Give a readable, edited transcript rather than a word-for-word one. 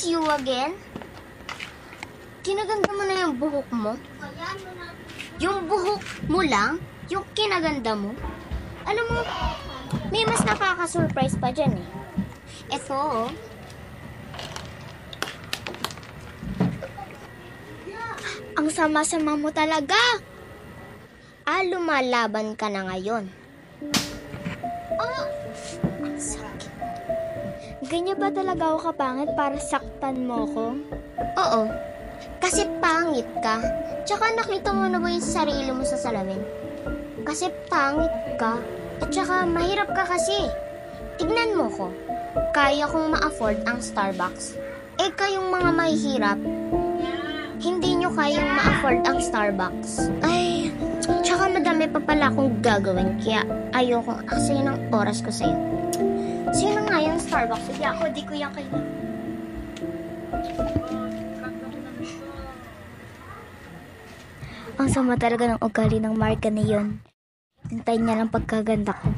It's you again? Kinaganda mo na yung buhok mo? Yung buhok mo lang? Yung kinaganda mo? Alam mo, may mas nakaka-surprise pa dyan eh. Eto oh. Ang sama-sama mo talaga. Lumalaban ka na ngayon. Ang sakit. Ganyan ba talaga ako kapangit para saktan mo ko? Oo. Kasi pangit ka. Tsaka nakita mo na ba yung sarili mo sa salamin? Kasi pangit ka. At tsaka mahirap ka kasi. Tignan mo ko. Kaya kong ma-afford ang Starbucks. Kayong mga mahihirap, hindi nyo kayang ma-afford ang Starbucks. Tsaka madami pa pala akong gagawin. Kaya ayokong aksayin ng oras ko sa'yo. Sino nga yung Starbucks? Hindi ako, di ko yan kailangan. Ang sama talaga ng ugali ng Marga na yun. Hintayin niya lang pagkaganda ko.